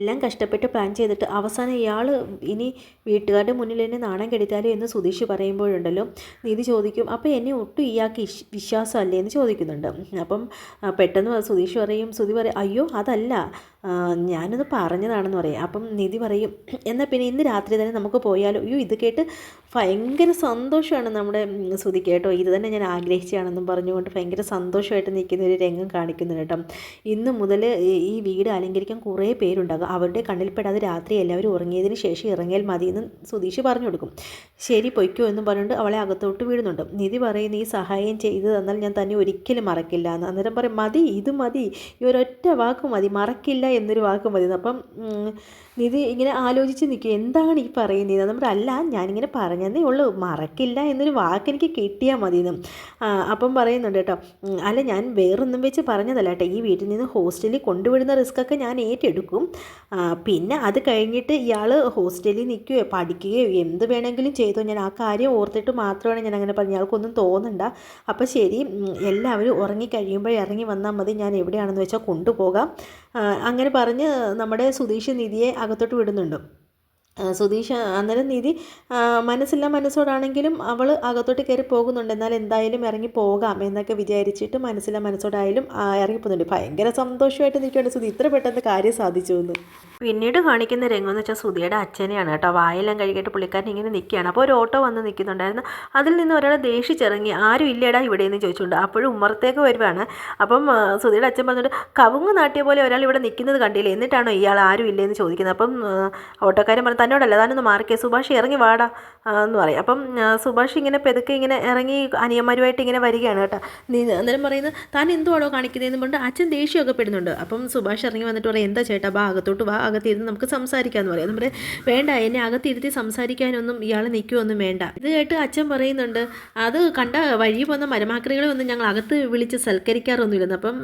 എല്ലാം കഷ്ടപ്പെട്ട് പ്ലാൻ ചെയ്തിട്ട് അവസാനം ഇയാൾ ഇനി വീട്ടുകാരുടെ മുന്നിൽ എന്നെ നാണം കെടുത്താലോ എന്ന് സുധീഷ് പറയുമ്പോഴുണ്ടല്ലോ നിധി ചോദിക്കും അപ്പോൾ എന്നെ ഒട്ടും ഇയാൾക്ക് വിശ്വാസമല്ലേ എന്ന് ചോദിക്കുന്നുണ്ട്. അപ്പം പെട്ടെന്ന് സുധീഷ് പറയും, സുധി പറയും അയ്യോ അതല്ല, ഞാനത് പറഞ്ഞതാണെന്ന് പറയും. അപ്പം നിധി പറയും എന്നാൽ പിന്നെ ഇന്ന് രാത്രി തന്നെ നമുക്ക് പോയാലോ. അയ്യോ ഇത് കേട്ട് ഭയങ്കര സന്തോഷമാണ് നമ്മുടെ സുധി കേട്ടോ, ഇത് തന്നെ ഞാൻ ആഗ്രഹിച്ചതാണെന്നും പറഞ്ഞുകൊണ്ട് ഭയങ്കര സന്തോഷമായിട്ട് നിൽക്കുന്ന ഒരു രംഗം കാണിക്കുന്നുണ്ട് കേട്ടോ. ഇന്ന് മുതൽ ഈ വീട് അലങ്കരിക്കാൻ കുറേ പേരുണ്ടാകും, അവരുടെ കണ്ണിൽപ്പെടാതെ രാത്രി എല്ലാവരും ഉറങ്ങിയതിന് ശേഷം ഇറങ്ങിയാൽ മതി എന്ന് സുധീഷ് പറഞ്ഞു കൊടുക്കും. ശരി പൊയ്ക്കോ എന്നും പറഞ്ഞുകൊണ്ട് അവളെ അകത്തോട്ട് വീഴുന്നുണ്ട്. നിധി പറയും ഈ സഹായം ചെയ്തു തന്നാൽ ഞാൻ തന്നെ ഒരിക്കലും മറക്കില്ല എന്ന്. അന്നേരം പറയും മതി, ഇത് മതി, ഈ ഒരൊറ്റ വാക്ക് മതി, മറക്കില്ല എന്നൊരു വാക്ക് മതി. അപ്പം നിധി ഇങ്ങനെ ആലോചിച്ച് നിൽക്കും, എന്താണ് ഈ പറയുന്നത്. നമ്മുടെ അല്ല ഞാനിങ്ങനെ പറഞ്ഞതേ ഉള്ളൂ, മറക്കില്ല എന്നൊരു വാക്ക് എനിക്ക് കിട്ടിയാൽ മതി എന്നും. അപ്പം പറയുന്നുണ്ട് കേട്ടോ, അല്ല ഞാൻ വേറൊന്നും വെച്ച് പറഞ്ഞതല്ല കേട്ടോ, ഈ വീട്ടിൽ നിന്ന് ഹോസ്റ്റലിൽ കൊണ്ടുവിടുന്ന റിസ്ക്കൊക്കെ ഞാൻ ഏറ്റെടുക്കും, പിന്നെ അത് കഴിഞ്ഞിട്ട് ഇയാൾ ഹോസ്റ്റലിൽ നിൽക്കുകയോ പഠിക്കുകയോ എന്ത് വേണമെങ്കിലും ചെയ്തോ, ഞാൻ ആ കാര്യം ഓർത്തിട്ട് മാത്രമാണ് ഞാൻ അങ്ങനെ പറഞ്ഞു, ഇയാൾക്കൊന്നും തോന്നണ്ട. അപ്പം ശരി എല്ലാവരും ഉറങ്ങിക്കഴിയുമ്പോൾ ഇറങ്ങി വന്നാൽ മതി, ഞാൻ എവിടെയാണെന്ന് വെച്ചാൽ കൊണ്ടുപോകാം. അങ്ങനെ പറഞ്ഞ് നമ്മുടെ സുധീഷ് നിധിയെ അകത്തോട്ട് വിടുന്നുണ്ട്. സുധീഷ് അന്നേരം നിധി മനസ്സില്ല മനസ്സോടാണെങ്കിലും അവൾ അകത്തോട്ട് കയറി പോകുന്നുണ്ട്. എന്നാൽ എന്തായാലും ഇറങ്ങി പോകാം എന്നൊക്കെ വിചാരിച്ചിട്ട് മനസ്സില്ല മനസ്സോടായാലും ഇറങ്ങിപ്പോകുന്നുണ്ട്. ഭയങ്കര സന്തോഷമായിട്ട് നിൽക്കുകയാണ് സുധി, ഇത്ര പെട്ടെന്ന് കാര്യം സാധിച്ചു എന്ന്. പിന്നീട് കാണിക്കുന്ന രംഗം എന്ന് വെച്ചാൽ സുധിയുടെ അച്ഛനെയാണ് കേട്ടോ. വായെല്ലാം കഴുകിയിട്ട് പുള്ളിക്കാരൻ ഇങ്ങനെ നിൽക്കുകയാണ്. അപ്പോൾ ഒരു ഓട്ടോ വന്ന് നിൽക്കുന്നുണ്ടായിരുന്നു. അതിൽ നിന്ന് ഒരാളെ ദേഷിച്ചിറങ്ങി ആരും ഇല്ലേടാ ഇവിടെ എന്ന് ചോദിച്ചുകൊണ്ട്. അപ്പോഴും ഉമ്മറത്തേക്ക് വരുവാണ്. അപ്പം സുധിയുടെ അച്ഛൻ പറഞ്ഞിട്ട് കവുങ്ങ് നാട്ടിയ പോലെ ഒരാൾ ഇവിടെ നിൽക്കുന്നത് കണ്ടില്ലേ, എന്നിട്ടാണോ ഇയാൾ ആരും ഇല്ലേന്ന് ചോദിക്കുന്നത്. അപ്പം ഓട്ടോക്കാരൻ പറഞ്ഞു തന്നോടല്ല, താനൊന്ന് മാറിക്കേ, സുഭാഷ് ഇറങ്ങി വാടാ എന്ന് പറയും. അപ്പം സുഭാഷ് ഇങ്ങനെ പെതുക്കെ ഇങ്ങനെ ഇറങ്ങി അനിയന്മാരുമായിട്ട് ഇങ്ങനെ വരികയാണ് കേട്ടോ. അന്നേരം പറയുന്നത് താൻ എന്തുവാണോ കാണിക്കുന്നതെന്ന് പറഞ്ഞിട്ട് അച്ഛൻ ദേഷ്യമൊക്കെ പെടുന്നുണ്ട്. അപ്പം സുഭാഷ് ഇറങ്ങി വന്നിട്ട് പറയും എന്താ ചേട്ടാ ബാ അകത്തോട്ട് വാ, അകത്തിരുന്ന് നമുക്ക് സംസാരിക്കാമെന്ന് പറയും. നമ്മുടെ വേണ്ട, എന്നെ അകത്തിരുത്തി സംസാരിക്കാനൊന്നും ഇയാൾ നിൽക്കുമൊന്നും വേണ്ട. ഇത് കേട്ട് അച്ഛൻ പറയുന്നുണ്ട് അത് കണ്ട വഴി പോകുന്ന മരമാക്രികളെ ഒന്നും ഞങ്ങൾ അകത്ത് വിളിച്ച് സൽക്കരിക്കാറൊന്നുമില്ലെന്ന്. അപ്പം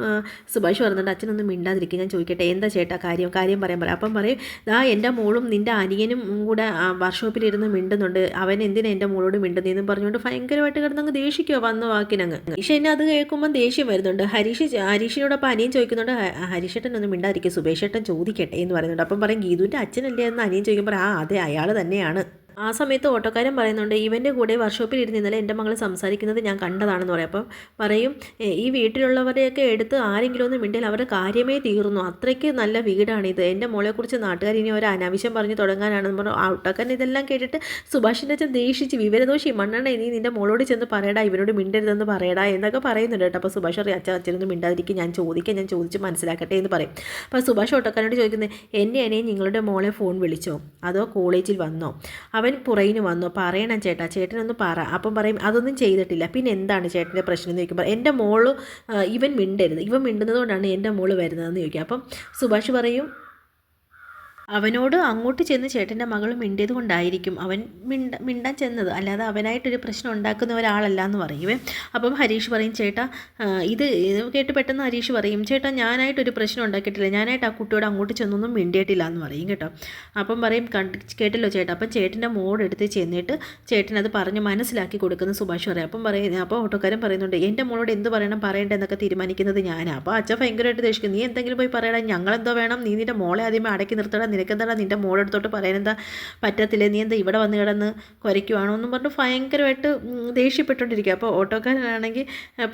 സുഭാഷ് പറയുന്നുണ്ട് അച്ഛനൊന്നും മിണ്ടാതിരിക്കും, ഞാൻ ചോദിക്കട്ടെ എന്താ ചേട്ടാ കാര്യം പറയാൻ പറയാം. അപ്പം പറയും ദാ എൻ്റെ മോളും നിൻ്റെ അനിയനും കൂടെ വർക്ക്ഷോപ്പിലിരുന്ന് മിണ്ടുന്നുണ്ട്, അവൻ എന്തിനാ എൻ്റെ മോളോട് മിണ്ടുന്നതെന്നും പറഞ്ഞുകൊണ്ട് ഭയങ്കരമായിട്ട് കിടന്നങ്ങ് ദേഷിക്കുമോ വന്ന വാക്കിനങ്ങ്. ഹരീഷ് എന്നെ അത് കേൾക്കുമ്പോൾ ദേഷ്യം വരുന്നുണ്ട്. ഹരീഷിനോടൊപ്പം അനിയൻ ചോദിക്കുന്നുണ്ട് ഹരീഷേട്ടൻ ഒന്നും മിണ്ടാതിരിക്കും, സുബേഷേട്ടൻ ചോദിക്കട്ടെ എന്ന് പറയുന്നുണ്ട്. അപ്പം പറയും ഗീതുവിൻ്റെ അച്ഛനല്ലേ എന്ന് അനിയൻ ചോദിക്കുമ്പോൾ അതെ അയാൾ തന്നെയാണ്. ആ സമയത്ത് ഓട്ടോക്കാരൻ പറയുന്നുണ്ട് ഇവൻ്റെ കൂടെ വർക്ക്ഷോപ്പിൽ ഇരുന്ന് ഇന്നലെ എൻ്റെ മകൾ സംസാരിക്കുന്നത് ഞാൻ കണ്ടതാണെന്ന് പറയും. അപ്പം പറയും ഈ വീട്ടിലുള്ളവരെയൊക്കെ എടുത്ത് ആരെങ്കിലും ഒന്ന് മിണ്ടിയാൽ അവരുടെ കാര്യമേ തീർന്നു, അത്രയ്ക്ക് നല്ല വീടാണിത്, എൻ്റെ മോളെക്കുറിച്ച് നാട്ടുകാർ ഇനി ഒരു അനാവശ്യം പറഞ്ഞു തുടങ്ങാനാണെന്ന് പറഞ്ഞു. ഓട്ടോക്കാരൻ ഇതെല്ലാം കേട്ടിട്ട് സുഭാഷിൻ്റെ അച്ഛൻ ദേഷിച്ച് വിവരദോഷി മണ്ണെണ്ണ നീ നിൻ്റെ മോളോട് ചെന്ന് പറയടാ, ഇവനോട് മിണ്ടരുതെന്ന് പറയടാ എന്നൊക്കെ പറയുന്നുണ്ട് കേട്ടോ. അപ്പോൾ സുഭാഷ് പറയും അച്ഛനൊന്നും മിണ്ടാതിരിക്കും, ഞാൻ ചോദിച്ച് മനസ്സിലാക്കട്ടെ എന്ന് പറയും. അപ്പോൾ സുഭാഷ് ഓട്ടോക്കാരനോട് ചോദിക്കുന്നത് എന്നെ നിങ്ങളുടെ മോളെ ഫോൺ വിളിച്ചോ അതോ കോളേജിൽ വന്നോ, അവൻ പുറയിന് വന്നു പറയണം ചേട്ടനൊന്ന് പറ. അപ്പം പറയും അതൊന്നും ചെയ്തിട്ടില്ല, പിന്നെ എന്താണ് ചേട്ടൻ്റെ പ്രശ്നം എന്ന് ചോദിക്കുമ്പോൾ എൻ്റെ മോള് ഇവൻ മിണ്ടുന്നത് കൊണ്ടാണ് എൻ്റെ മോള് വരുന്നതെന്ന് ചോദിക്കുക. അപ്പം സുഭാഷ് പറയും അവനോട് അങ്ങോട്ട് ചെന്ന് ചേട്ടൻ്റെ മകൾ മിണ്ടിയത് കൊണ്ടായിരിക്കും അവൻ മിണ്ടാൻ ചെന്നത്, അല്ലാതെ അവനായിട്ടൊരു പ്രശ്നം ഉണ്ടാക്കുന്ന ഒരാളല്ല എന്ന് പറയുവേ. അപ്പം ഹരീഷ് പറയും ചേട്ടാ ഇത് കേട്ട് പെട്ടെന്ന് ഹരീഷ് പറയും ചേട്ടാ ഞാനായിട്ടൊരു പ്രശ്നം ഉണ്ടാക്കിയിട്ടില്ല, ഞാനായിട്ട് ആ കുട്ടിയോട് അങ്ങോട്ട് ചെന്നൊന്നും മിണ്ടിയിട്ടില്ല എന്ന് പറയും കേട്ടോ. അപ്പം പറയും കേട്ടല്ലോ ചേട്ടാ. അപ്പം ചേട്ടൻ്റെ മോടെടുത്ത് ചെന്നിട്ട് ചേട്ടനത് പറഞ്ഞ് മനസ്സിലാക്കി കൊടുക്കുന്ന സുഭാഷ് പറയും. അപ്പോൾ ഓട്ടോക്കാരൻ പറയുന്നുണ്ട് എൻ്റെ മോളോട് എന്ത് പറയേണ്ടതെന്നൊക്കെ തീരുമാനിക്കുന്നത് ഞാനാണ്. അപ്പോൾ അച്ഛൻ ഭയങ്കരമായിട്ട് ദേഷിക്കും, നീ എന്തെങ്കിലും പോയി പറയടാ, ഞങ്ങളെന്തോ വേണം, നീ നിൻ്റെ മോളെ ആദ്യമേ അടക്കി നിർത്തടാ, നിനക്കെന്താ നിൻ്റെ മോളെടുത്തോട്ട് പറയാനെന്താ പറ്റത്തില്ല, നീ എന്താ ഇവിടെ വന്ന് കിടന്ന് കുരയ്ക്കുവാണോ എന്നും പറഞ്ഞ് ഭയങ്കരമായിട്ട് ദേഷ്യപ്പെട്ടുകൊണ്ടിരിക്കുക. അപ്പോൾ ഓട്ടോക്കാരനാണെങ്കിൽ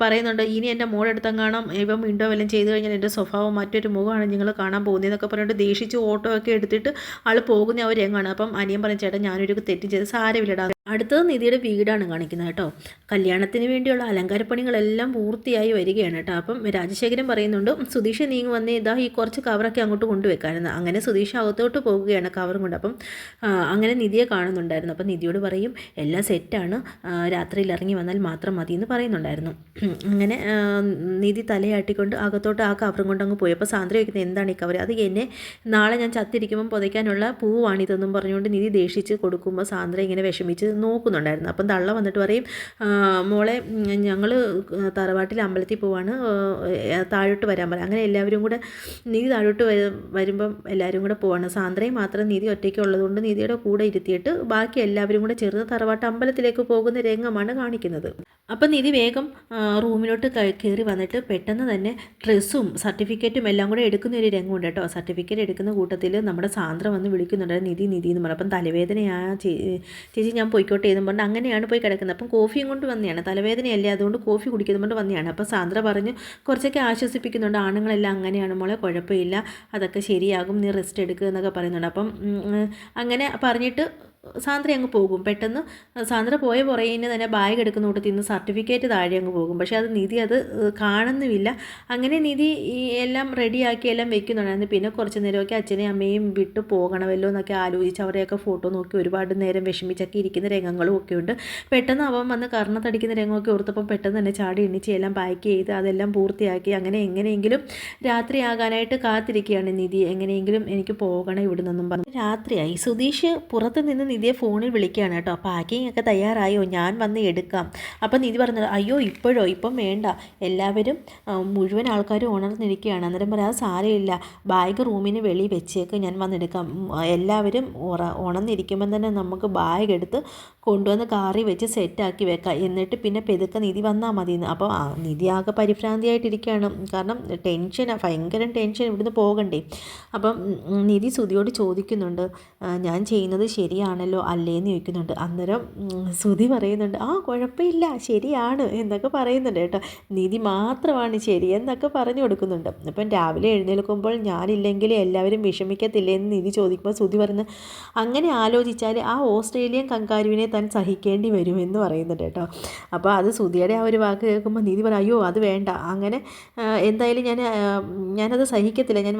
പറയുന്നുണ്ട് ഇനി എൻ്റെ മോളെടുത്തെങ്ങാണം ഇവൻ മിണ്ടോ വല്ലതും ചെയ്ത് കഴിഞ്ഞാൽ എൻ്റെ സ്വഭാവം മറ്റൊരു മുഖമാണ് നിങ്ങൾ കാണാൻ പോകുന്നതെന്നൊക്കെ പറഞ്ഞിട്ട് ദേഷിച്ച് ഓട്ടോ ഒക്കെ എടുത്തിട്ട് ആൾ പോകുന്ന ഒരു രംഗമാണ്. അപ്പം അനിയൻ പറയും ചേട്ടാ ഞാനൊരു തെറ്റും ചെയ്ത് സാരമില്ലടാ. അടുത്തത് നിധിയുടെ വീടാണ് കാണിക്കുന്നത് കേട്ടോ. കല്യാണത്തിന് വേണ്ടിയുള്ള അലങ്കാരപ്പണികളെല്ലാം പൂർത്തിയായി വരികയാണ് കേട്ടോ. അപ്പം രാജശേഖരൻ പറയുന്നുണ്ട് സുധീഷ് നീങ്ങി വന്നേ ഇതാ ഈ കുറച്ച് കവറൊക്കെ അങ്ങോട്ട് കൊണ്ടുവെക്കാനെന്ന്. അങ്ങനെ സുധീഷ് അകത്തോട്ട് പോകുകയാണ് കവറും കൊണ്ട്. അപ്പം അങ്ങനെ നിധിയെ കാണുന്നുണ്ടായിരുന്നു. അപ്പം നിധിയോട് പറയും എല്ലാം സെറ്റാണ്, രാത്രിയിൽ ഇറങ്ങി വന്നാൽ മാത്രം മതി എന്ന് പറയുന്നുണ്ടായിരുന്നു. അങ്ങനെ നിധി തലയാട്ടിക്കൊണ്ട് അകത്തോട്ട് ആ കവറും കൊണ്ട് അങ്ങ് പോയി. അപ്പോൾ സാന്ദ്ര വയ്ക്കുന്നത് എന്താണ് ഈ കവർ, അത് എന്നെ നാളെ ഞാൻ ചത്തിരിക്കുമ്പം പുതയ്ക്കാനുള്ള പൂവാണിതെന്നും പറഞ്ഞുകൊണ്ട് നിധി ദേഷിച്ച് കൊടുക്കുമ്പോൾ സാന്ദ്ര ഇങ്ങനെ വിഷമിച്ച് നോക്കുന്നുണ്ടായിരുന്നു. അപ്പം തള്ള വന്നിട്ട് പറയും, മോളെ ഞങ്ങൾ തറവാട്ടിൽ അമ്പലത്തിൽ പോവാണ്, താഴോട്ട് വരാൻ പറയും. അങ്ങനെ എല്ലാവരും കൂടെ നീതി താഴോട്ട് വരുമ്പം എല്ലാവരും കൂടെ പോവാണ്. സാന്ദ്രയും മാത്രം നീതി ഒറ്റയ്ക്ക് ഉള്ളതുകൊണ്ട് നീതിയുടെ കൂടെ ഇരുത്തിയിട്ട് ബാക്കി എല്ലാവരും കൂടെ ചേർന്ന് തറവാട്ട് അമ്പലത്തിലേക്ക് പോകുന്ന രംഗമാണ് കാണിക്കുന്നത്. അപ്പം നിധി വേഗം റൂമിലോട്ട് കയറി വന്നിട്ട് പെട്ടെന്ന് തന്നെ ഡ്രസ്സും സർട്ടിഫിക്കറ്റും എല്ലാം കൂടെ എടുക്കുന്ന ഒരു രംഗമുണ്ട് കേട്ടോ. സർട്ടിഫിക്കറ്റ് എടുക്കുന്ന കൂട്ടത്തിൽ നമ്മുടെ സാന്ദ്ര വന്ന് വിളിക്കുന്നുണ്ട്, നിധി നിധി എന്ന് പറഞ്ഞു. അപ്പം തലവേദനയാ ചേച്ചി ഞാൻ പോയിക്കോട്ടെ എന്നും പറഞ്ഞിട്ട് അങ്ങനെയാണ് പോയി കിടക്കുന്നത്. അപ്പം കോഫിയും കൊണ്ട് വന്നെയാണ്, തലവേദനയല്ലേ അതുകൊണ്ട് കോഫി കുടിക്കുന്നതുകൊണ്ട് വന്നെയാണ്. അപ്പോൾ സാന്ദ്ര പറഞ്ഞു കുറച്ചൊക്കെ ആശ്വസിപ്പിക്കുന്നുണ്ട്, ആണുങ്ങളെല്ലാം അങ്ങനെയാണ് മോളെ, കുഴപ്പമില്ല, അതൊക്കെ ശരിയാകും, നീ റെസ്റ്റ് എടുക്കുക എന്നൊക്കെ പറയുന്നുണ്ട്. അപ്പം അങ്ങനെ പറഞ്ഞിട്ട് സാന്ദ്ര അങ്ങ് പോകും. പെട്ടെന്ന് സാന്ദ്ര പോയ പുറകിന് തന്നെ ബാഗ് എടുക്കുന്ന കൂട്ടത്തിൽ നിന്ന് സർട്ടിഫിക്കറ്റ് താഴെ അങ്ങ് പോകും. പക്ഷേ അത് നിധി അത് കാണുന്നുമില്ല. അങ്ങനെ നിധി എല്ലാം റെഡിയാക്കി എല്ലാം വെക്കുന്നുണ്ടായിരുന്നു. പിന്നെ കുറച്ച് നേരമൊക്കെ അച്ഛനെയും അമ്മയും വിട്ട് പോകണമല്ലോ എന്നൊക്കെ ആലോചിച്ച് അവരെയൊക്കെ ഫോട്ടോ നോക്കി ഒരുപാട് നേരം വിഷമിച്ചൊക്കെ ഇരിക്കുന്ന രംഗങ്ങളും ഒക്കെ ഉണ്ട്. പെട്ടെന്ന് അവൻ വന്ന് കർണത്തടിക്കുന്ന രംഗമൊക്കെ ഓർത്തപ്പോൾ പെട്ടെന്ന് തന്നെ ചാടി എണ്ണിച്ച് എല്ലാം പാക്ക് ചെയ്ത് അതെല്ലാം പൂർത്തിയാക്കി അങ്ങനെ എങ്ങനെയെങ്കിലും രാത്രിയാകാനായിട്ട് കാത്തിരിക്കുകയാണ് നിധി. എങ്ങനെയെങ്കിലും എനിക്ക് പോകണം ഇവിടെ നിന്നും പറഞ്ഞു. രാത്രിയായി. സുധീഷ് പുറത്ത് നിന്ന് നിധിയെ ഫോണിൽ വിളിക്കുകയാണ് കേട്ടോ. പാക്കിംഗ് ഒക്കെ തയ്യാറായോ, ഞാൻ വന്ന് എടുക്കാം. അപ്പം നിധി പറഞ്ഞത് അയ്യോ ഇപ്പോഴോ, ഇപ്പം വേണ്ട, എല്ലാവരും മുഴുവൻ ആൾക്കാരും ഉണർന്നിരിക്കുകയാണ്. അന്നേരം പറയാം അത് സാരമില്ല, ബാഗ് റൂമിന് വെളി വെച്ചേക്ക്, ഞാൻ വന്നെടുക്കാം. എല്ലാവരും ഉണർന്നിരിക്കുമ്പം തന്നെ നമുക്ക് ബാഗ് എടുത്ത് കൊണ്ടുവന്ന് കാറി വെച്ച് സെറ്റാക്കി വെക്കാം, എന്നിട്ട് പിന്നെ പെതുക്കെ നിധി വന്നാൽ മതി എന്ന്. അപ്പോൾ നിധി ആകെ പരിഭ്രാന്തിയായിട്ടിരിക്കുകയാണ്. കാരണം ഭയങ്കര ടെൻഷൻ, ഇവിടുന്ന് പോകണ്ടേ. അപ്പം നിധി സുധിയോട് ചോദിക്കുന്നുണ്ട്, ഞാൻ ചെയ്യുന്നത് ശരിയാണല്ലോ അല്ലേന്ന് ചോദിക്കുന്നുണ്ട്. അന്നേരം സുധി പറയുന്നുണ്ട് കുഴപ്പമില്ല ശരിയാണ് എന്നൊക്കെ പറയുന്നുണ്ട് കേട്ടോ. നിധി മാത്രമാണ് ശരി എന്നൊക്കെ പറഞ്ഞു കൊടുക്കുന്നുണ്ട്. അപ്പം രാവിലെ എഴുന്നേൽക്കുമ്പോൾ ഞാനില്ലെങ്കിൽ എല്ലാവരും വിഷമിക്കത്തില്ലേ എന്ന് നിധി ചോദിക്കുമ്പോൾ സുധി പറയുന്നത് അങ്ങനെ ആലോചിച്ചാൽ ആ ഓസ്ട്രേലിയൻ കങ്കാരുവിനെ താൻ സഹിക്കേണ്ടി വരുമെന്ന് പറയുന്നുണ്ട് കേട്ടോ. അപ്പോൾ അത് സുധിയുടെ ആ ഒരു വാക്ക് കേൾക്കുമ്പോൾ നിധി പറയും അയ്യോ അത് വേണ്ട, അങ്ങനെ എന്തായാലും ഞാനത് സഹിക്കത്തില്ല, ഞാൻ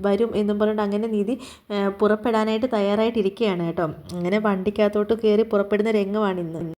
വരും എന്നും പറഞ്ഞിട്ട് അങ്ങനെ നിധി പുറപ്പെടാനായിട്ട് തയ്യാറായിട്ടിരിക്കുകയാണ് കേട്ടോ. അങ്ങനെ വണ്ടിക്കകത്തോട്ട് കയറി പുറപ്പെടുന്ന രംഗമാണിന്ന്.